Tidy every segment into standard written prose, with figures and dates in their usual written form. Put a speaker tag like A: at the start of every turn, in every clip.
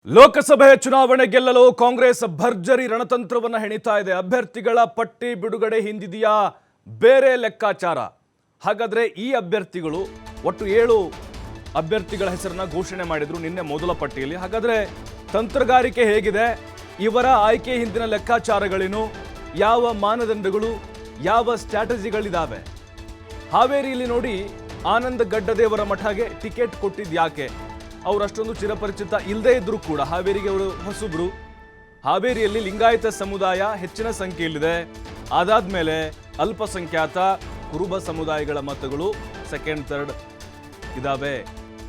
A: ಲೋಕಸಭೆ ಚುನಾವಣೆ ಗೆಲ್ಲಲು ಕಾಂಗ್ರೆಸ್ ಭರ್ಜರಿ ರಣತಂತ್ರವನ್ನು ಹೆಣಿತಾ ಇದೆ. ಅಭ್ಯರ್ಥಿಗಳ ಪಟ್ಟಿ ಬಿಡುಗಡೆ ಹಿಂದಿದೆಯಾ ಬೇರೆ ಲೆಕ್ಕಾಚಾರ? ಹಾಗಾದ್ರೆ ಈ ಅಭ್ಯರ್ಥಿಗಳು ಒಟ್ಟು 7 ಅಭ್ಯರ್ಥಿಗಳ ಹೆಸರನ್ನ ಘೋಷಣೆ ಮಾಡಿದ್ರು ನಿನ್ನೆ ಮೊದಲ ಪಟ್ಟಿಯಲ್ಲಿ. ಹಾಗಾದ್ರೆ ತಂತ್ರಗಾರಿಕೆ ಹೇಗಿದೆ? ಇವರ ಆಯ್ಕೆ ಹಿಂದಿನ ಲೆಕ್ಕಾಚಾರಗಳೇನು? ಯಾವ ಮಾನದಂಡಗಳು, ಯಾವ ಸ್ಟ್ರಾಟಜಿಗಳಿದಾವೆ? ಹಾವೇರಿಯಲ್ಲಿ ನೋಡಿ, ಆನಂದ ಗಡ್ಡದೇವರ ಮಠಗೆ ಟಿಕೆಟ್ ಕೊಟ್ಟಿದ್ದು ಯಾಕೆ? ಅವರಷ್ಟೊಂದು ಚಿರಪರಿಚಿತ ಇಲ್ಲದೇ ಇದ್ರೂ ಕೂಡ ಹಾವೇರಿಗೆ ಅವರು ಹೊಸಬ್ರು. ಹಾವೇರಿಯಲ್ಲಿ ಲಿಂಗಾಯತ ಸಮುದಾಯ ಹೆಚ್ಚಿನ ಸಂಖ್ಯೆಯಲ್ಲಿದೆ. ಅದಾದ್ಮೇಲೆ ಅಲ್ಪಸಂಖ್ಯಾತ ಕುರುಬ ಸಮುದಾಯಗಳ ಮತಗಳು ಸೆಕೆಂಡ್ ಥರ್ಡ್ ಇದಾವೆ.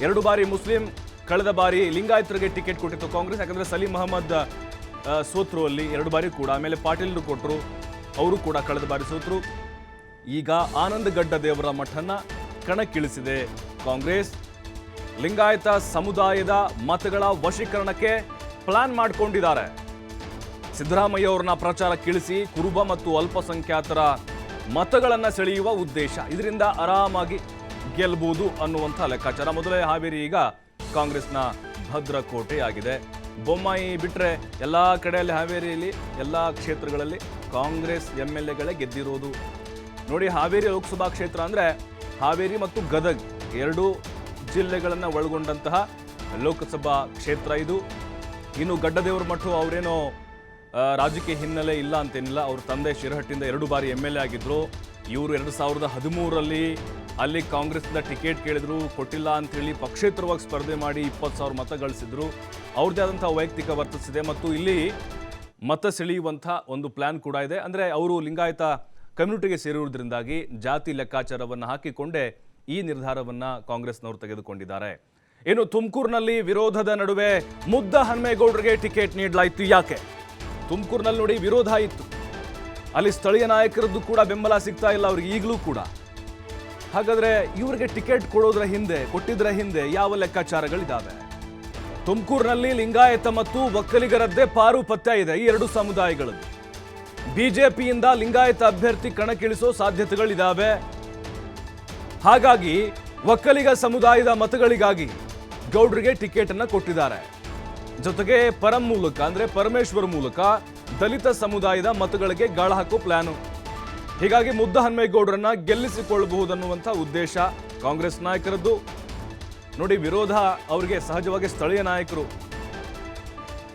A: 2 ಬಾರಿ ಮುಸ್ಲಿಂ, ಕಳೆದ ಬಾರಿ ಲಿಂಗಾಯತರಿಗೆ ಟಿಕೆಟ್ ಕೊಟ್ಟಿತ್ತು ಕಾಂಗ್ರೆಸ್. ಯಾಕಂದ್ರೆ ಸಲೀಂ ಅಹಮದ್ ಸೋತ್ರು ಅಲ್ಲಿ 2 ಬಾರಿ ಕೂಡ. ಆಮೇಲೆ ಪಾಟೀಲ್ರು ಕೊಟ್ಟರು, ಅವರು ಕೂಡ ಕಳೆದ ಬಾರಿ ಸೋತ್ರು. ಈಗ ಆನಂದಗಡ್ಡ ದೇವರ ಮಠನ ಕಣಕ್ಕಿಳಿಸಿದೆ ಕಾಂಗ್ರೆಸ್. ಲಿಂಗಾಯತ ಸಮುದಾಯದ ಮತಗಳ ವಶೀಕರಣಕ್ಕೆ ಪ್ಲಾನ್ ಮಾಡಿಕೊಂಡಿದ್ದಾರೆ. ಸಿದ್ದರಾಮಯ್ಯ ಅವರನ್ನ ಪ್ರಚಾರಕ್ಕಿಳಿಸಿ ಕುರುಬ ಮತ್ತು ಅಲ್ಪಸಂಖ್ಯಾತರ ಮತಗಳನ್ನು ಸೆಳೆಯುವ ಉದ್ದೇಶ. ಇದರಿಂದ ಆರಾಮಾಗಿ ಗೆಲ್ಲಬಹುದು ಅನ್ನುವಂಥ ಲೆಕ್ಕಾಚಾರ. ಮೊದಲೇ ಹಾವೇರಿ ಈಗ ಕಾಂಗ್ರೆಸ್ನ ಭದ್ರಕೋಟೆಯಾಗಿದೆ. ಬೊಮ್ಮಾಯಿ ಬಿಟ್ಟರೆ ಎಲ್ಲ ಕಡೆಯಲ್ಲಿ ಹಾವೇರಿಯಲ್ಲಿ ಎಲ್ಲ ಕ್ಷೇತ್ರಗಳಲ್ಲಿ ಕಾಂಗ್ರೆಸ್ MLAಗಳೇ ಗೆದ್ದಿರೋದು. ನೋಡಿ, ಹಾವೇರಿ ಲೋಕಸಭಾ ಕ್ಷೇತ್ರ ಅಂದರೆ ಹಾವೇರಿ ಮತ್ತು ಗದಗ್ 2 ಜಿಲ್ಲೆಗಳನ್ನು ಒಳಗೊಂಡಂತಹ ಲೋಕಸಭಾ ಕ್ಷೇತ್ರ ಇದು. ಇನ್ನು ಗಡ್ಡದೇವರ ಮಠ ಅವರೇನೋ ರಾಜಕೀಯ ಹಿನ್ನೆಲೆ ಇಲ್ಲ ಅಂತೇನಿಲ್ಲ. ಅವ್ರ ತಂದೆ ಶಿರಹಟ್ಟಿಯಿಂದ 2 ಬಾರಿ MLA ಆಗಿದ್ರು. ಇವರು 2013ರಲ್ಲಿ ಅಲ್ಲಿ ಕಾಂಗ್ರೆಸ್ನಿಂದ ಟಿಕೆಟ್ ಕೇಳಿದ್ರು, ಕೊಟ್ಟಿಲ್ಲ ಅಂಥೇಳಿ ಪಕ್ಷೇತರವಾಗಿ ಸ್ಪರ್ಧೆ ಮಾಡಿ 20,000 ಮತ ಗಳಿಸಿದ್ರು. ಅವ್ರದ್ದೇ ಆದಂಥ ವೈಯಕ್ತಿಕ ವರ್ತಿಸಿದೆ. ಮತ್ತು ಇಲ್ಲಿ ಮತ ಸೆಳೆಯುವಂಥ ಒಂದು ಪ್ಲ್ಯಾನ್ ಕೂಡ ಇದೆ. ಅಂದರೆ ಅವರು ಲಿಂಗಾಯತ ಕಮ್ಯುನಿಟಿಗೆ ಸೇರಿರುವುದರಿಂದಾಗಿ ಜಾತಿ ಲೆಕ್ಕಾಚಾರವನ್ನು ಹಾಕಿಕೊಂಡೇ ಈ ನಿರ್ಧಾರವನ್ನು ಕಾಂಗ್ರೆಸ್ನವರು ತೆಗೆದುಕೊಂಡಿದ್ದಾರೆ. ಇನ್ನು ತುಮಕೂರಿನಲ್ಲಿ ವಿರೋಧದ ನಡುವೆ ಮುದ್ದಹನುಮೇಗೌಡರಿಗೆ ಟಿಕೆಟ್ ನೀಡಲಾಯಿತು. ಯಾಕೆ? ತುಮಕೂರಿನಲ್ಲಿ ನೋಡಿ ವಿರೋಧ ಇತ್ತು. ಅಲ್ಲಿ ಸ್ಥಳೀಯ ನಾಯಕರದ್ದು ಕೂಡ ಬೆಂಬಲ ಸಿಗ್ತಾ ಇಲ್ಲ ಅವ್ರಿಗೆ ಈಗಲೂ ಕೂಡ. ಹಾಗಾದ್ರೆ ಇವರಿಗೆ ಟಿಕೆಟ್ ಕೊಟ್ಟಿದ್ರ ಹಿಂದೆ ಯಾವ ಲೆಕ್ಕಾಚಾರಗಳಿದ್ದಾವೆ? ತುಮಕೂರಿನಲ್ಲಿ ಲಿಂಗಾಯತ ಮತ್ತು ಒಕ್ಕಲಿಗರದ್ದೇ ಪಾರುಪತ್ಯ ಇದೆ ಈ 2 ಸಮುದಾಯಗಳದ್ದು. ಬಿಜೆಪಿಯಿಂದ ಲಿಂಗಾಯತ ಅಭ್ಯರ್ಥಿ ಕಣಕ್ಕಿಳಿಸೋ ಸಾಧ್ಯತೆಗಳಿದ್ದಾವೆ. ಹಾಗಾಗಿ ಒಕ್ಕಲಿಗ ಸಮುದಾಯದ ಮತಗಳಿಗಾಗಿ ಗೌಡ್ರಿಗೆ ಟಿಕೆಟ್ ಅನ್ನು ಕೊಟ್ಟಿದ್ದಾರೆ. ಜೊತೆಗೆ ಪರಂ ಮೂಲಕ ಅಂದ್ರೆ ಪರಮೇಶ್ವರ್ ಮೂಲಕ ದಲಿತ ಸಮುದಾಯದ ಮತಗಳಿಗೆ ಗಾಳ ಹಾಕೋ ಪ್ಲಾನು. ಹೀಗಾಗಿ ಮುದ್ದಹನುಮೇಗೌಡರನ್ನ ಗೆಲ್ಲಿಸಿಕೊಳ್ಳಬಹುದನ್ನುವಂಥ ಉದ್ದೇಶ ಕಾಂಗ್ರೆಸ್ ನಾಯಕರದ್ದು. ನೋಡಿ, ವಿರೋಧ ಅವರಿಗೆ ಸಹಜವಾಗಿ ಸ್ಥಳೀಯ ನಾಯಕರು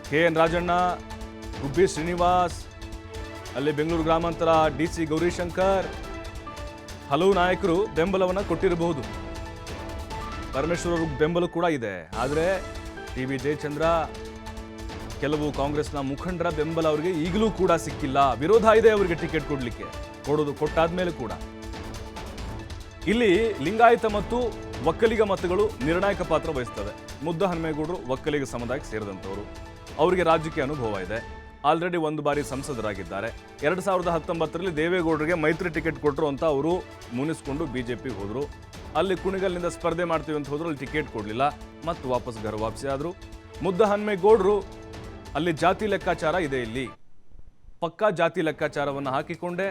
A: KN ರಾಜಣ್ಣ, ಗುಬ್ಬಿ ಶ್ರೀನಿವಾಸ್, ಅಲ್ಲಿ ಬೆಂಗಳೂರು ಗ್ರಾಮಾಂತರ DC ಗೌರಿಶಂಕರ್, ಹಲವು ನಾಯಕರು ಬೆಂಬಲವನ್ನು ಕೊಟ್ಟಿರಬಹುದು. ಪರಮೇಶ್ವರ್ ಬೆಂಬಲ ಕೂಡ ಇದೆ. ಆದರೆ TB ಜಯಚಂದ್ರ, ಕೆಲವು ಕಾಂಗ್ರೆಸ್ನ ಮುಖಂಡರ ಬೆಂಬಲ ಅವರಿಗೆ ಈಗಲೂ ಕೂಡ ಸಿಕ್ಕಿಲ್ಲ. ವಿರೋಧ ಇದೆ ಅವರಿಗೆ ಟಿಕೆಟ್ ಕೊಟ್ಟಾದ್ಮೇಲೆ ಕೂಡ. ಇಲ್ಲಿ ಲಿಂಗಾಯತ ಮತ್ತು ಒಕ್ಕಲಿಗ ಮತಗಳು ನಿರ್ಣಾಯಕ ಪಾತ್ರ ವಹಿಸ್ತವೆ. ಮುದ್ದಹನುಮೇಗೌಡರು ಒಕ್ಕಲಿಗ ಸಮುದಾಯಕ್ಕೆ ಸೇರಿದಂಥವರು. ಅವರಿಗೆ ರಾಜಕೀಯ ಅನುಭವ ಇದೆ. ಆಲ್ರೆಡಿ 1 ಬಾರಿ ಸಂಸದರಾಗಿದ್ದಾರೆ. 2019ರಲ್ಲಿ ದೇವೇಗೌಡರಿಗೆ ಮೈತ್ರಿ ಟಿಕೆಟ್ ಕೊಟ್ಟರು ಅಂತ ಅವರು ಮುನಿಸ್ಕೊಂಡು BJPಗೆ ಹೋದರು. ಅಲ್ಲಿ ಕುಣಿಗಲ್ನಿಂದ ಸ್ಪರ್ಧೆ ಮಾಡ್ತೀವಿ ಅಂತ ಹೋದ್ರು, ಅಲ್ಲಿ ಟಿಕೆಟ್ ಕೊಡಲಿಲ್ಲ. ಮತ್ತು ವಾಪಸ್ ವಾಪಸಿ ಆದರು. ಮುದ್ದಹನುಮೇಗೌಡರು ಅಲ್ಲಿ ಜಾತಿ ಲೆಕ್ಕಾಚಾರ ಇದೆ. ಇಲ್ಲಿ ಪಕ್ಕಾ ಜಾತಿ ಲೆಕ್ಕಾಚಾರವನ್ನು ಹಾಕಿಕೊಂಡೇ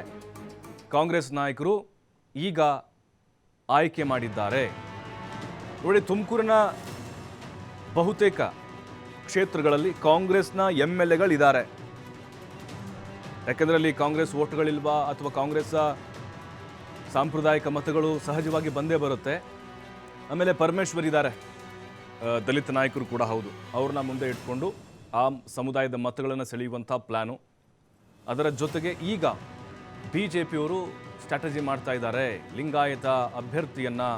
A: ಕಾಂಗ್ರೆಸ್ ನಾಯಕರು ಈಗ ಆಯ್ಕೆ ಮಾಡಿದ್ದಾರೆ. ನೋಡಿ, ತುಮಕೂರಿನ ಬಹುತೇಕ ಕ್ಷೇತ್ರಗಳಲ್ಲಿ ಕಾಂಗ್ರೆಸ್ನ MLAಗಳಿದ್ದಾರೆ. ಯಾಕೆಂದರೆ ಅಲ್ಲಿ ಕಾಂಗ್ರೆಸ್ ಓಟ್ಗಳಿಲ್ವಾ ಅಥವಾ ಕಾಂಗ್ರೆಸ್ ಸಾಂಪ್ರದಾಯಿಕ ಮತಗಳು ಸಹಜವಾಗಿ ಬಂದೇ ಬರುತ್ತೆ. ಆಮೇಲೆ ಪರಮೇಶ್ವರ್ ಇದ್ದಾರೆ, ದಲಿತ ನಾಯಕರು ಕೂಡ ಹೌದು. ಅವ್ರನ್ನ ಮುಂದೆ ಇಟ್ಕೊಂಡು ಆ ಸಮುದಾಯದ ಮತಗಳನ್ನು ಸೆಳೆಯುವಂಥ ಪ್ಲ್ಯಾನು. ಅದರ ಜೊತೆಗೆ ಈಗ BJPಯವರು ಸ್ಟ್ರಾಟಜಿ ಮಾಡ್ತಾ ಇದ್ದಾರೆ. ಲಿಂಗಾಯತ ಅಭ್ಯರ್ಥಿಯನ್ನು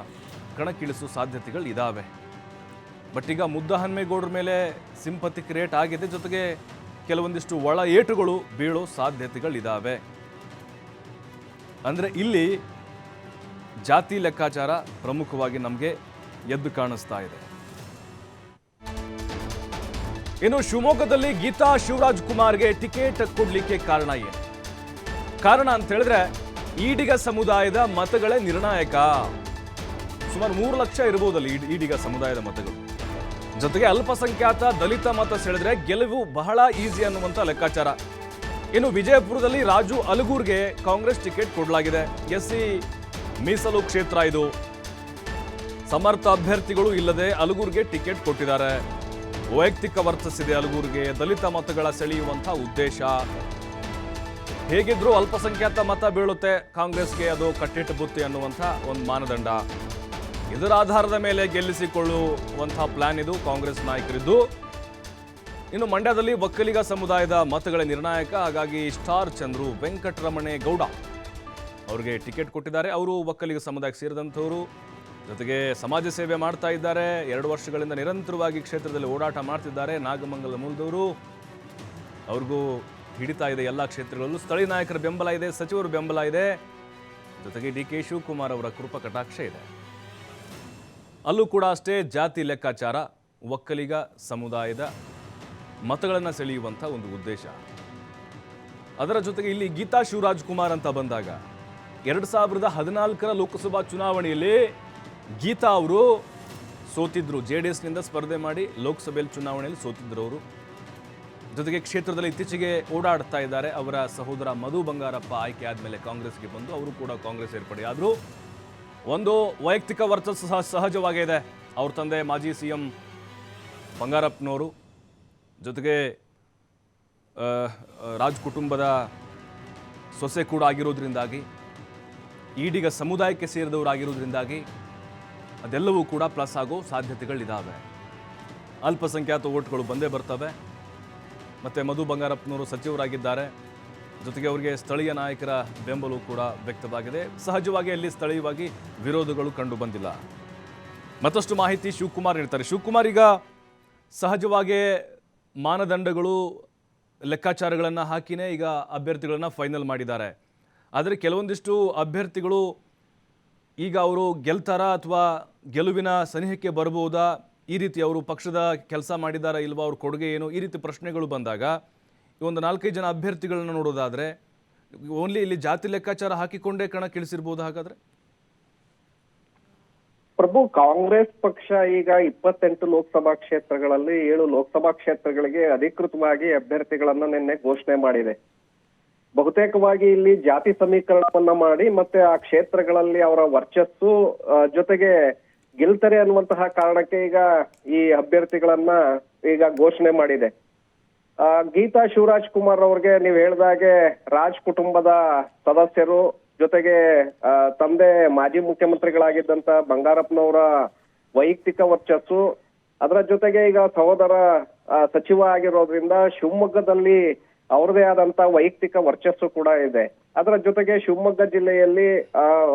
A: ಕಣಕ್ಕಿಳಿಸುವ ಸಾಧ್ಯತೆಗಳಿದ್ದಾವೆ. ಬಟ್ ಈಗ ಮುದ್ದಹನುಮೇಗೌಡರ ಮೇಲೆ ಸಿಂಪತಿ ಕ್ರಿಯೇಟ್ ಆಗಿದೆ. ಜೊತೆಗೆ ಕೆಲವೊಂದಿಷ್ಟು ಒಳ ಏಟುಗಳು ಬೀಳೋ ಸಾಧ್ಯತೆಗಳಿದ್ದಾವೆ. ಅಂದರೆ ಇಲ್ಲಿ ಜಾತಿ ಲೆಕ್ಕಾಚಾರ ಪ್ರಮುಖವಾಗಿ ನಮಗೆ ಎದ್ದು ಕಾಣಿಸ್ತಾ ಇದೆ. ಇನ್ನು ಶಿವಮೊಗ್ಗದಲ್ಲಿ ಗೀತಾ ಶಿವರಾಜ್ ಕುಮಾರ್ಗೆ ಟಿಕೆಟ್ ಕೊಡಲಿಕ್ಕೆ ಕಾರಣ ಏನು? ಕಾರಣ ಅಂತ ಹೇಳಿದ್ರೆ ಈಡಿಗ ಸಮುದಾಯದ ಮತಗಳೇ ನಿರ್ಣಾಯಕ. ಸುಮಾರು 3 ಲಕ್ಷ ಇರಬಹುದಲ್ಲಿ ಈಡಿಗ ಸಮುದಾಯದ ಮತಗಳು. ಜೊತೆಗೆ ಅಲ್ಪಸಂಖ್ಯಾತ ದಲಿತ ಮತ ಸೆಳೆದ್ರೆ ಗೆಲುವು ಬಹಳ ಈಸಿ ಅನ್ನುವಂಥ ಲೆಕ್ಕಾಚಾರ. ಇನ್ನು ವಿಜಯಪುರದಲ್ಲಿ ರಾಜು ಅಲಗೂರ್ಗೆ ಕಾಂಗ್ರೆಸ್ ಟಿಕೆಟ್ ಕೊಡಲಾಗಿದೆ. SC ಮೀಸಲು ಕ್ಷೇತ್ರ ಇದು. ಸಮರ್ಥ ಅಭ್ಯರ್ಥಿಗಳು ಇಲ್ಲದೆ ಅಲಗೂರ್ಗೆ ಟಿಕೆಟ್ ಕೊಟ್ಟಿದ್ದಾರೆ. ವೈಯಕ್ತಿಕ ವರ್ಚಸ್ಸಿದೆ ಅಲಗೂರಿಗೆ, ದಲಿತ ಮತಗಳ ಸೆಳೆಯುವಂಥ ಉದ್ದೇಶ. ಹೇಗಿದ್ರೂ ಅಲ್ಪಸಂಖ್ಯಾತ ಮತ ಬೀಳುತ್ತೆ ಕಾಂಗ್ರೆಸ್ಗೆ, ಅದು ಕಟ್ಟಿಟ್ಟು ಬುತ್ತಿ ಅನ್ನುವಂಥ ಒಂದು ಮಾನದಂಡ. ಇದರ ಆಧಾರದ ಮೇಲೆ ಗೆಲ್ಲಿಸಿಕೊಳ್ಳುವಂಥ ಪ್ಲಾನ್ ಇದು ಕಾಂಗ್ರೆಸ್ ನಾಯಕರಿದ್ದು. ಇನ್ನು ಮಂಡ್ಯದಲ್ಲಿ ಒಕ್ಕಲಿಗ ಸಮುದಾಯದ ಮತಗಳ ನಿರ್ಣಾಯಕ. ಹಾಗಾಗಿ ಸ್ಟಾರ್ ಚಂದ್ರು ವೆಂಕಟರಮಣೇಗೌಡ ಅವರಿಗೆ ಟಿಕೆಟ್ ಕೊಟ್ಟಿದ್ದಾರೆ. ಅವರು ಒಕ್ಕಲಿಗ ಸಮುದಾಯಕ್ಕೆ ಸೇರಿದಂಥವರು, ಜೊತೆಗೆ ಸಮಾಜ ಸೇವೆ ಮಾಡ್ತಾ ಇದ್ದಾರೆ. 2 ವರ್ಷಗಳಿಂದ ನಿರಂತರವಾಗಿ ಕ್ಷೇತ್ರದಲ್ಲಿ ಓಡಾಟ ಮಾಡ್ತಿದ್ದಾರೆ. ನಾಗಮಂಗಲ ಮೂಲದವರು, ಅವ್ರಿಗೂ ಹಿಡಿತಾ ಇದೆ ಎಲ್ಲ ಕ್ಷೇತ್ರಗಳಲ್ಲೂ. ಸ್ಥಳೀಯ ನಾಯಕರ ಬೆಂಬಲ ಇದೆ, ಸಚಿವರ ಬೆಂಬಲ ಇದೆ, ಜೊತೆಗೆ ಡಿ ಕೆ ಶಿವಕುಮಾರ್ ಅವರ ಕೃಪ ಕಟಾಕ್ಷ ಇದೆ. ಅಲ್ಲೂ ಕೂಡ ಅಷ್ಟೇ ಜಾತಿ ಲೆಕ್ಕಾಚಾರ, ಒಕ್ಕಲಿಗ ಸಮುದಾಯದ ಮತಗಳನ್ನು ಸೆಳೆಯುವಂಥ ಒಂದು ಉದ್ದೇಶ. ಅದರ ಜೊತೆಗೆ ಇಲ್ಲಿ ಗೀತಾ ಶಿವರಾಜ್ ಕುಮಾರ್ ಅಂತ ಬಂದಾಗ 2014ರ ಲೋಕಸಭಾ ಚುನಾವಣೆಯಲ್ಲಿ ಗೀತಾ ಅವರು ಸೋತಿದ್ರು. JDSನಿಂದ ಸ್ಪರ್ಧೆ ಮಾಡಿ ಲೋಕಸಭೆಯಲ್ಲಿ ಚುನಾವಣೆಯಲ್ಲಿ ಸೋತಿದ್ರು ಅವರು. ಜೊತೆಗೆ ಕ್ಷೇತ್ರದಲ್ಲಿ ಇತ್ತೀಚೆಗೆ ಓಡಾಡ್ತಾ ಇದ್ದಾರೆ. ಅವರ ಸಹೋದರ ಮಧು ಬಂಗಾರಪ್ಪ ಆಯ್ಕೆ ಆದಮೇಲೆ ಕಾಂಗ್ರೆಸ್ಗೆ ಬಂದು ಅವರು ಕೂಡ ಕಾಂಗ್ರೆಸ್ ಸೇರ್ಪಡೆಯಾದರು. ಒಂದು ವೈಯಕ್ತಿಕ ವರ್ಚಸ್ಸು ಸಹಜವಾಗೇ ಇದೆ. ಅವ್ರ ತಂದೆ ಮಾಜಿ CM ಬಂಗಾರಪ್ಪನವರು, ಜೊತೆಗೆ ರಾಜ್ ಕುಟುಂಬದ ಸೊಸೆ ಕೂಡ ಆಗಿರೋದ್ರಿಂದಾಗಿ, ಈಡಿಗ ಸಮುದಾಯಕ್ಕೆ ಸೇರಿದವರಾಗಿರೋದ್ರಿಂದಾಗಿ ಅದೆಲ್ಲವೂ ಕೂಡ ಪ್ಲಸ್ ಆಗೋ ಸಾಧ್ಯತೆಗಳಿದ್ದಾವೆ. ಅಲ್ಪಸಂಖ್ಯಾತ ಓಟ್ಗಳು ಬಂದೇ ಬರ್ತವೆ. ಮತ್ತು ಮಧು ಬಂಗಾರಪ್ಪನವರು ಸಚಿವರಾಗಿದ್ದಾರೆ. ಜೊತೆಗೆ ಅವರಿಗೆ ಸ್ಥಳೀಯ ನಾಯಕರ ಬೆಂಬಲವೂ ಕೂಡ ವ್ಯಕ್ತವಾಗಿದೆ. ಸಹಜವಾಗಿ ಅಲ್ಲಿ ಸ್ಥಳೀಯವಾಗಿ ವಿರೋಧಗಳು ಕಂಡು ಬಂದಿಲ್ಲ. ಮತ್ತಷ್ಟು ಮಾಹಿತಿ ಶಿವಕುಮಾರ್ ನೀಡ್ತಾರೆ. ಶಿವಕುಮಾರ್, ಈಗ ಸಹಜವಾಗಿ ಮಾನದಂಡಗಳು ಲೆಕ್ಕಾಚಾರಗಳನ್ನು ಹಾಕಿನೇ ಈಗ ಅಭ್ಯರ್ಥಿಗಳನ್ನು ಫೈನಲ್ ಮಾಡಿದ್ದಾರೆ. ಆದರೆ ಕೆಲವೊಂದಿಷ್ಟು ಅಭ್ಯರ್ಥಿಗಳು ಈಗ ಅವರು ಗೆಲ್ತಾರಾ ಅಥವಾ ಗೆಲುವಿನ ಸನಿಹಕ್ಕೆ ಬರ್ಬೋದಾ, ಈ ರೀತಿ ಅವರು ಪಕ್ಷದ ಕೆಲಸ ಮಾಡಿದಾರಾ ಇಲ್ವಾ, ಅವ್ರ ಕೊಡುಗೆ ಏನು, ಈ ರೀತಿ ಪ್ರಶ್ನೆಗಳು ಬಂದಾಗ ಈ ಒಂದು 4-5 ಜನ ಅಭ್ಯರ್ಥಿಗಳನ್ನ ನೋಡೋದಾದರೆ ಓನ್ಲಿ ಇಲ್ಲಿ ಜಾತಿ ಲೆಕ್ಕಾಚಾರ ಹಾಕಿಕೊಂಡೇ ಕಣಕ್ಕಿಳಿಸಿರ್ಬೋದು ಹಾಗಾದ್ರೆ?
B: ಪ್ರಭು, ಕಾಂಗ್ರೆಸ್ ಪಕ್ಷ ಈಗ 28 ಲೋಕಸಭಾ ಕ್ಷೇತ್ರಗಳಲ್ಲಿ 7 ಲೋಕಸಭಾ ಕ್ಷೇತ್ರಗಳಿಗೆ ಅಧಿಕೃತವಾಗಿ ಅಭ್ಯರ್ಥಿಗಳನ್ನ ನಿನ್ನೆ ಘೋಷಣೆ ಮಾಡಿದೆ. ಬಹುತೇಕವಾಗಿ ಇಲ್ಲಿ ಜಾತಿ ಸಮೀಕರಣವನ್ನ ಮಾಡಿ ಮತ್ತೆ ಆ ಕ್ಷೇತ್ರಗಳಲ್ಲಿ ಅವರ ವರ್ಚಸ್ಸು ಜೊತೆಗೆ ಗೆಲ್ತಾರೆ ಅನ್ನುವಂತಹ ಕಾರಣಕ್ಕೆ ಈಗ ಈ ಅಭ್ಯರ್ಥಿಗಳನ್ನ ಈಗ ಘೋಷಣೆ ಮಾಡಿದೆ. ಗೀತಾ ಶಿವರಾಜ್ ಕುಮಾರ್ ಅವ್ರಿಗೆ ನೀವು ಹೇಳ್ದಾಗೆ ರಾಜ್ ಕುಟುಂಬದ ಸದಸ್ಯರು, ಜೊತೆಗೆ ತಂದೆ ಮಾಜಿ ಮುಖ್ಯಮಂತ್ರಿಗಳಾಗಿದ್ದಂತ ಬಂಗಾರಪ್ಪನವರ ವೈಯಕ್ತಿಕ ವರ್ಚಸ್ಸು, ಅದರ ಜೊತೆಗೆ ಈಗ ಸಹೋದರ ಸಚಿವ ಆಗಿರೋದ್ರಿಂದ ಶಿವಮೊಗ್ಗದಲ್ಲಿ ಅವ್ರದೇ ಆದಂತ ವೈಯಕ್ತಿಕ ವರ್ಚಸ್ಸು ಕೂಡ ಇದೆ. ಅದರ ಜೊತೆಗೆ ಶಿವಮೊಗ್ಗ ಜಿಲ್ಲೆಯಲ್ಲಿ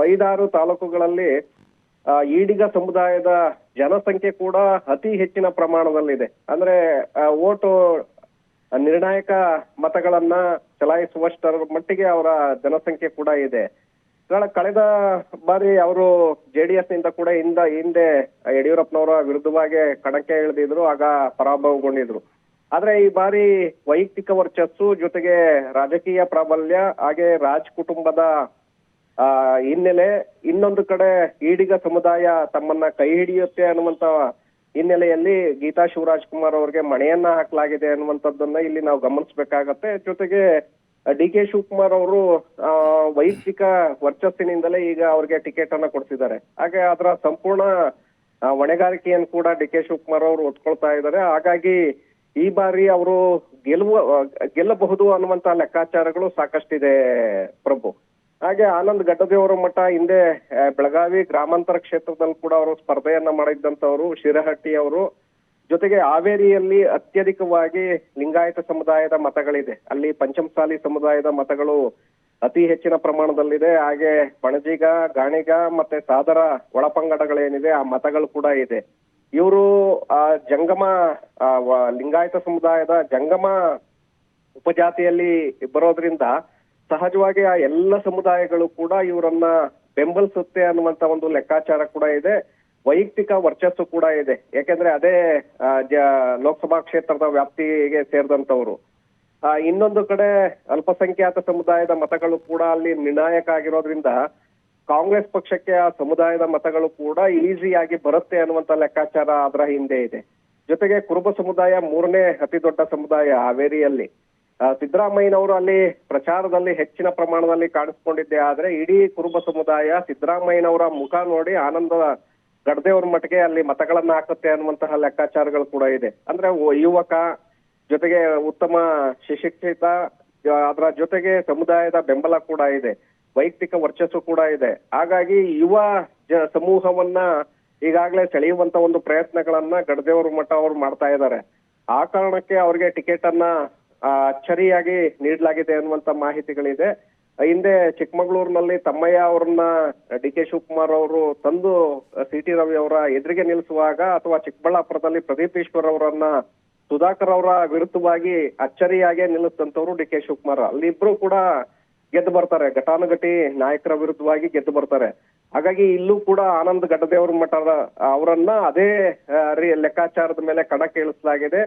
B: 5-6 ತಾಲೂಕುಗಳಲ್ಲಿ ಈಡಿಗ ಸಮುದಾಯದ ಜನಸಂಖ್ಯೆ ಕೂಡ ಅತಿ ಹೆಚ್ಚಿನ ಪ್ರಮಾಣದಲ್ಲಿದೆ. ಅಂದ್ರೆ ಓಟು ನಿರ್ಣಾಯಕ ಮತಗಳನ್ನ ಚಲಾಯಿಸುವಷ್ಟರ ಮಟ್ಟಿಗೆ ಅವರ ಜನಸಂಖ್ಯೆ ಕೂಡ ಇದೆ. ಕಳೆದ ಬಾರಿ ಅವರು JDS ನಿಂದ ಕೂಡ ಹಿಂದೆ ಯಡಿಯೂರಪ್ಪನವರ ವಿರುದ್ಧವಾಗಿ ಕಣಕ್ಕೆ ಇಳಿದಿದ್ರು, ಆಗ ಪರಾಭವಗೊಂಡಿದ್ರು. ಆದ್ರೆ ಈ ಬಾರಿ ವೈಯಕ್ತಿಕ ವರ್ಚಸ್ಸು ಜೊತೆಗೆ ರಾಜಕೀಯ ಪ್ರಾಬಲ್ಯ, ಹಾಗೆ ರಾಜ್ ಕುಟುಂಬದ ಹಿನ್ನೆಲೆ, ಇನ್ನೊಂದು ಕಡೆ ಈಡಿಗ ಸಮುದಾಯ ತಮ್ಮನ್ನ ಕೈ ಹಿಡಿಯುತ್ತೆ ಅನ್ನುವಂತ ಹಿನ್ನೆಲೆಯಲ್ಲಿ ಗೀತಾ ಶಿವರಾಜ್ ಕುಮಾರ್ ಅವರಿಗೆ ಮಣೆಯನ್ನ ಹಾಕಲಾಗಿದೆ ಅನ್ನುವಂಥದ್ದನ್ನ ಇಲ್ಲಿ ನಾವು ಗಮನಿಸಬೇಕಾಗತ್ತೆ. ಜೊತೆಗೆ ಡಿ ಕೆ ಶಿವಕುಮಾರ್ ಅವರು ವೈಯಕ್ತಿಕ ವರ್ಚಸ್ಸಿನಿಂದಲೇ ಈಗ ಅವ್ರಿಗೆ ಟಿಕೆಟ್ ಅನ್ನ ಕೊಡ್ತಿದ್ದಾರೆ. ಹಾಗೆ ಅದರ ಸಂಪೂರ್ಣ ಹೊಣೆಗಾರಿಕೆಯನ್ನು ಕೂಡ ಡಿ ಕೆ ಶಿವಕುಮಾರ್ ಅವರು ಹೊತ್ಕೊಳ್ತಾ ಇದ್ದಾರೆ. ಹಾಗಾಗಿ ಈ ಬಾರಿ ಅವರು ಗೆಲ್ಲಬಹುದು ಅನ್ನುವಂತ ಲೆಕ್ಕಾಚಾರಗಳು ಸಾಕಷ್ಟಿದೆ ಪ್ರಭು. ಹಾಗೆ ಆನಂದ್ ಗಡ್ಡದೇವರ ಮಠ ಹಿಂದೆ ಬೆಳಗಾವಿ ಗ್ರಾಮಾಂತರ ಕ್ಷೇತ್ರದಲ್ಲಿ ಕೂಡ ಅವರು ಸ್ಪರ್ಧೆಯನ್ನ ಮಾಡಿದ್ದಂತವರು, ಶಿರಹಟ್ಟಿ ಅವರು, ಜೊತೆಗೆ ಹಾವೇರಿಯಲ್ಲಿ ಅತ್ಯಧಿಕವಾಗಿ ಲಿಂಗಾಯತ ಸಮುದಾಯದ ಮತಗಳಿದೆ. ಅಲ್ಲಿ ಪಂಚಮಸಾಲಿ ಸಮುದಾಯದ ಮತಗಳು ಅತಿ ಹೆಚ್ಚಿನ ಪ್ರಮಾಣದಲ್ಲಿದೆ. ಹಾಗೆ ಬಣಜಿಗ, ಗಾಣಿಗ ಮತ್ತೆ ಸಾದರ ಒಳಪಂಗಡಗಳೇನಿದೆ ಆ ಮತಗಳು ಕೂಡ ಇದೆ. ಇವರು ಜಂಗಮ ಲಿಂಗಾಯತ ಸಮುದಾಯದ ಜಂಗಮ ಉಪಜಾತಿಯಲ್ಲಿ ಬರೋದ್ರಿಂದ ಸಹಜವಾಗಿ ಆ ಎಲ್ಲ ಸಮುದಾಯಗಳು ಕೂಡ ಇವರನ್ನ ಬೆಂಬಲಿಸುತ್ತೆ ಅನ್ನುವಂತ ಒಂದು ಲೆಕ್ಕಾಚಾರ ಕೂಡ ಇದೆ. ವೈಯಕ್ತಿಕ ವರ್ಚಸ್ಸು ಕೂಡ ಇದೆ. ಯಾಕೆಂದ್ರೆ ಅದೇ ಲೋಕಸಭಾ ಕ್ಷೇತ್ರದ ವ್ಯಾಪ್ತಿಗೆ ಸೇರಿದಂತವರು. ಇನ್ನೊಂದು ಕಡೆ ಅಲ್ಪಸಂಖ್ಯಾತ ಸಮುದಾಯದ ಮತಗಳು ಕೂಡ ಅಲ್ಲಿ ನಿರ್ಣಾಯಕ ಆಗಿರೋದ್ರಿಂದ ಕಾಂಗ್ರೆಸ್ ಪಕ್ಷಕ್ಕೆ ಆ ಸಮುದಾಯದ ಮತಗಳು ಕೂಡ ಈಸಿಯಾಗಿ ಬರುತ್ತೆ ಅನ್ನುವಂತ ಲೆಕ್ಕಾಚಾರ ಅದರ ಹಿಂದೆ ಇದೆ. ಜೊತೆಗೆ ಕುರುಬ ಸಮುದಾಯ 3ನೇ ಅತಿ ದೊಡ್ಡ ಸಮುದಾಯ ಹಾವೇರಿಯಲ್ಲಿ. ಸಿದ್ದರಾಮಯ್ಯನವರು ಅಲ್ಲಿ ಪ್ರಚಾರದಲ್ಲಿ ಹೆಚ್ಚಿನ ಪ್ರಮಾಣದಲ್ಲಿ ಕಾಣಿಸ್ಕೊಂಡಿದ್ದೆ. ಆದ್ರೆ ಇಡೀ ಕುರುಬ ಸಮುದಾಯ ಸಿದ್ದರಾಮಯ್ಯನವರ ಮುಖ ನೋಡಿ ಆನಂದ ಗಡ್ದೇವ್ರ ಮಟ್ಟಿಗೆ ಅಲ್ಲಿ ಮತಗಳನ್ನ ಹಾಕುತ್ತೆ ಅನ್ನುವಂತಹ ಲೆಕ್ಕಾಚಾರಗಳು ಕೂಡ ಇದೆ. ಅಂದ್ರೆ ಯುವಕ ಜೊತೆಗೆ ಉತ್ತಮ ಸುಶಿಕ್ಷಿತ, ಅದರ ಜೊತೆಗೆ ಸಮುದಾಯದ ಬೆಂಬಲ ಕೂಡ ಇದೆ, ವೈಯಕ್ತಿಕ ವರ್ಚಸ್ಸು ಕೂಡ ಇದೆ. ಹಾಗಾಗಿ ಯುವ ಸಮೂಹವನ್ನ ಈಗಾಗಲೇ ಸೆಳೆಯುವಂತ ಒಂದು ಪ್ರಯತ್ನಗಳನ್ನ ಗಡ್ದೇವ್ರ ಮಠ ಅವರು ಮಾಡ್ತಾ ಇದ್ದಾರೆ. ಆ ಕಾರಣಕ್ಕೆ ಅವ್ರಿಗೆ ಟಿಕೆಟ್ ಅನ್ನ ಅಚ್ಚರಿಯಾಗಿ ನೀಡಲಾಗಿದೆ ಅನ್ನುವಂತ ಮಾಹಿತಿಗಳಿದೆ. ಹಿಂದೆ ಚಿಕ್ಕಮಗಳೂರಿನಲ್ಲಿ ತಮ್ಮಯ್ಯ ಅವ್ರನ್ನ ಡಿ ಕೆ ಶಿವಕುಮಾರ್ ಅವರು ತಂದು ಸಿ ಟಿ ರವಿ ಅವರ ಎದುರಿಗೆ ನಿಲ್ಲಿಸುವಾಗ, ಅಥವಾ ಚಿಕ್ಕಬಳ್ಳಾಪುರದಲ್ಲಿ ಪ್ರದೀಪ್ ಈಶ್ವರ್ ಅವರನ್ನ ಸುಧಾಕರ್ ಅವರ ವಿರುದ್ಧವಾಗಿ ಅಚ್ಚರಿಯಾಗೆ ನಿಲ್ಲಿಸಿದಂತವ್ರು ಡಿ ಕೆ ಶಿವಕುಮಾರ್. ಅಲ್ಲಿ ಇಬ್ರು ಕೂಡ ಗೆದ್ದು ಬರ್ತಾರೆ, ಘಟಾನುಘಟಿ ನಾಯಕರ ವಿರುದ್ಧವಾಗಿ ಗೆದ್ದು ಬರ್ತಾರೆ. ಹಾಗಾಗಿ ಇಲ್ಲೂ ಕೂಡ ಆನಂದ್ ಗಡ್ಡದೇವ್ರ ಮಠದ ಅವರನ್ನ ಅದೇ ಲೆಕ್ಕಾಚಾರದ ಮೇಲೆ ಕಣಕ್ಕೆ ಇಳಿಸಲಾಗಿದೆ.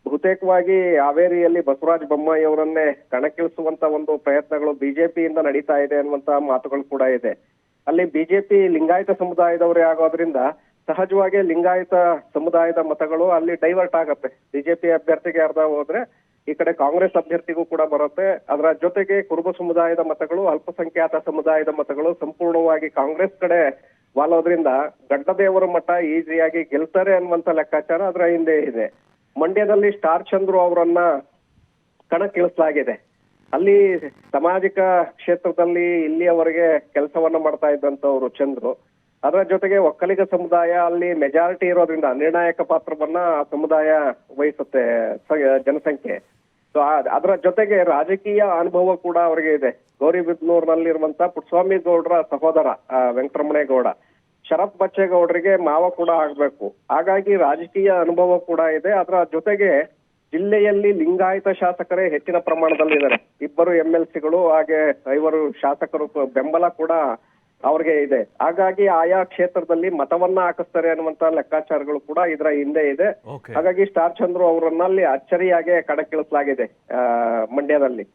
B: ಬಹುತೇಕವಾಗಿ ಹಾವೇರಿಯಲ್ಲಿ ಬಸವರಾಜ ಬೊಮ್ಮಾಯಿ ಅವರನ್ನೇ ಕಣಕ್ಕಿಳಿಸುವಂತ ಒಂದು ಪ್ರಯತ್ನಗಳು ಬಿಜೆಪಿಯಿಂದ ನಡೀತಾ ಇದೆ ಅನ್ನುವಂತ ಮಾತುಗಳು ಕೂಡ ಇದೆ. ಅಲ್ಲಿ ಬಿಜೆಪಿ ಲಿಂಗಾಯತ ಸಮುದಾಯದವರೇ ಆಗೋದ್ರಿಂದ ಸಹಜವಾಗಿ ಲಿಂಗಾಯತ ಸಮುದಾಯದ ಮತಗಳು ಅಲ್ಲಿ ಡೈವರ್ಟ್ ಆಗತ್ತೆ. ಬಿಜೆಪಿ ಅಭ್ಯರ್ಥಿಗೆ ಅರ್ಧ ಹೋದ್ರೆ ಈ ಕಡೆ ಕಾಂಗ್ರೆಸ್ ಅಭ್ಯರ್ಥಿಗೂ ಕೂಡ ಬರುತ್ತೆ. ಅದರ ಜೊತೆಗೆ ಕುರುಬ ಸಮುದಾಯದ ಮತಗಳು, ಅಲ್ಪಸಂಖ್ಯಾತ ಸಮುದಾಯದ ಮತಗಳು ಸಂಪೂರ್ಣವಾಗಿ ಕಾಂಗ್ರೆಸ್ ಕಡೆ ವಾಲೋದ್ರಿಂದ ಗಡ್ಡದೇವರ ಮಠ ಈಸಿಯಾಗಿ ಗೆಲ್ತಾರೆ ಅನ್ನುವಂತ ಲೆಕ್ಕಾಚಾರ ಅದರ ಹಿಂದೆ ಇದೆ. ಮಂಡ್ಯದಲ್ಲಿ ಸ್ಟಾರ್ ಚಂದ್ರು ಅವರನ್ನ ಕಣಕ್ಕಿಳಿಸಲಾಗಿದೆ. ಅಲ್ಲಿ ಸಾಮಾಜಿಕ ಕ್ಷೇತ್ರದಲ್ಲಿ ಇಲ್ಲಿಯವರೆಗೆ ಕೆಲಸವನ್ನ ಮಾಡ್ತಾ ಇದ್ದಂತವ್ರು ಚಂದ್ರು. ಅದರ ಜೊತೆಗೆ ಒಕ್ಕಲಿಗ ಸಮುದಾಯ ಅಲ್ಲಿ ಮೆಜಾರಿಟಿ ಇರೋದ್ರಿಂದ ನಿರ್ಣಾಯಕ ಪಾತ್ರವನ್ನ ಸಮುದಾಯ ವಹಿಸುತ್ತೆ ಜನಸಂಖ್ಯೆ. ಸೊ ಅದರ ಜೊತೆಗೆ ರಾಜಕೀಯ ಅನುಭವ ಕೂಡ ಅವರಿಗೆ ಇದೆ. ಗೌರಿಬಿದನೂರಿನಲ್ಲಿರುವಂತ ಪುಟ್ಟಸ್ವಾಮಿ ಗೌಡರ ಸಹೋದರ ವೆಂಕಟರಮಣೇಗೌಡ, ಶರತ್ ಬಚ್ಚೇಗೌಡರಿಗೆ ಮಾವ ಕೂಡ ಆಗ್ಬೇಕು. ಹಾಗಾಗಿ ರಾಜಕೀಯ ಅನುಭವ ಕೂಡ ಇದೆ. ಅದರ ಜೊತೆಗೆ ಜಿಲ್ಲೆಯಲ್ಲಿ ಲಿಂಗಾಯತ ಶಾಸಕರೇ ಹೆಚ್ಚಿನ ಪ್ರಮಾಣದಲ್ಲಿದ್ದಾರೆ. 2 MLCಗಳು ಹಾಗೆ 5 ಶಾಸಕರು ಬೆಂಬಲ ಕೂಡ ಅವ್ರಿಗೆ ಇದೆ. ಹಾಗಾಗಿ ಆಯಾ ಕ್ಷೇತ್ರದಲ್ಲಿ ಮತವನ್ನ ಹಾಕಿಸ್ತಾರೆ ಅನ್ನುವಂತ ಲೆಕ್ಕಾಚಾರಗಳು ಕೂಡ ಇದರ ಹಿಂದೆ ಇದೆ. ಹಾಗಾಗಿ ಸ್ಟಾರ್ ಚಂದ್ರು ಅವರನ್ನಲ್ಲಿ ಅಚ್ಚರಿಯಾಗೆ ಕಣಕ್ಕಿಳಿಸಲಾಗಿದೆ ಮಂಡ್ಯದಲ್ಲಿ.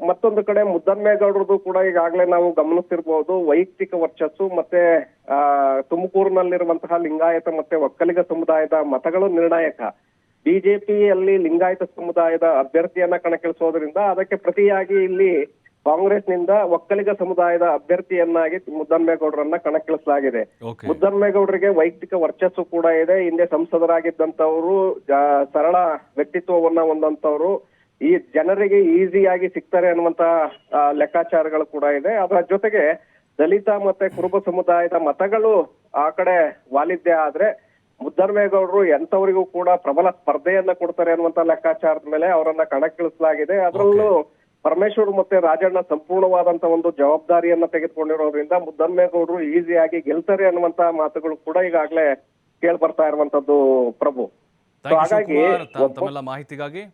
B: ಮತ್ತೊಂದು ಕಡೆ ಮುದ್ದನ್ಮೇಗೌಡರದು ಕೂಡ ಈಗಾಗಲೇ ನಾವು ಗಮನಿಸ್ತಿರ್ಬೋದು. ವೈಯಕ್ತಿಕ ವರ್ಚಸ್ಸು ಮತ್ತೆ ತುಮಕೂರಿನಲ್ಲಿರುವಂತಹ ಲಿಂಗಾಯತ ಮತ್ತೆ ಒಕ್ಕಲಿಗ ಸಮುದಾಯದ ಮತಗಳು ನಿರ್ಣಾಯಕ. ಬಿಜೆಪಿಯಲ್ಲಿ ಲಿಂಗಾಯತ ಸಮುದಾಯದ ಅಭ್ಯರ್ಥಿಯನ್ನ ಕಣಕ್ಕಿಳಿಸೋದ್ರಿಂದ ಅದಕ್ಕೆ ಪ್ರತಿಯಾಗಿ ಇಲ್ಲಿ ಕಾಂಗ್ರೆಸ್ನಿಂದ ಒಕ್ಕಲಿಗ ಸಮುದಾಯದ ಅಭ್ಯರ್ಥಿಯನ್ನಾಗಿ ಮುದ್ದನ್ಮೇಗೌಡರನ್ನ ಕಣಕ್ಕಿಳಿಸಲಾಗಿದೆ. ಮುದ್ದನ್ಮೇಗೌಡರಿಗೆ ವೈಯಕ್ತಿಕ ವರ್ಚಸ್ಸು ಕೂಡ ಇದೆ. ಹಿಂದೆ ಸಂಸದರಾಗಿದ್ದಂತವ್ರು, ಸರಳ ವ್ಯಕ್ತಿತ್ವವನ್ನ ಹೊಂದಂತವ್ರು, ಈ ಜನರಿಗೆ ಈಸಿಯಾಗಿ ಸಿಗ್ತಾರೆ ಅನ್ನುವಂತ ಲೆಕ್ಕಾಚಾರಗಳು ಕೂಡ ಇದೆ. ಅದರ ಜೊತೆಗೆ ದಲಿತ ಮತ್ತೆ ಕುರುಬ ಸಮುದಾಯದ ಮತಗಳು ಆ ಕಡೆ ವಾಲಿದ್ಯ ಆದ್ರೆ ಮುದ್ದನ್ಮೇಗೌಡರು ಎಂತವರಿಗೂ ಕೂಡ ಪ್ರಬಲ ಸ್ಪರ್ಧೆಯನ್ನ ಕೊಡ್ತಾರೆ ಅನ್ನುವಂತ ಲೆಕ್ಕಾಚಾರದ ಮೇಲೆ ಅವರನ್ನ ಕಣಕ್ಕಿಳಿಸಲಾಗಿದೆ. ಅದರಲ್ಲೂ ಪರಮೇಶ್ವರ್ ಮತ್ತೆ ರಾಜಣ್ಣ ಸಂಪೂರ್ಣವಾದಂತ ಒಂದು ಜವಾಬ್ದಾರಿಯನ್ನ ತೆಗೆದುಕೊಂಡಿರೋದ್ರಿಂದ ಮುದ್ದನ್ಮೇಗೌಡರು ಈಸಿಯಾಗಿ ಗೆಲ್ತಾರೆ ಅನ್ನುವಂತ ಮಾತುಗಳು ಕೂಡ ಈಗಾಗಲೇ ಕೇಳ್ಬರ್ತಾ ಇರುವಂತದ್ದು ಪ್ರಭು.
A: ಹಾಗಾಗಿ ಮಾಹಿತಿಗಾಗಿ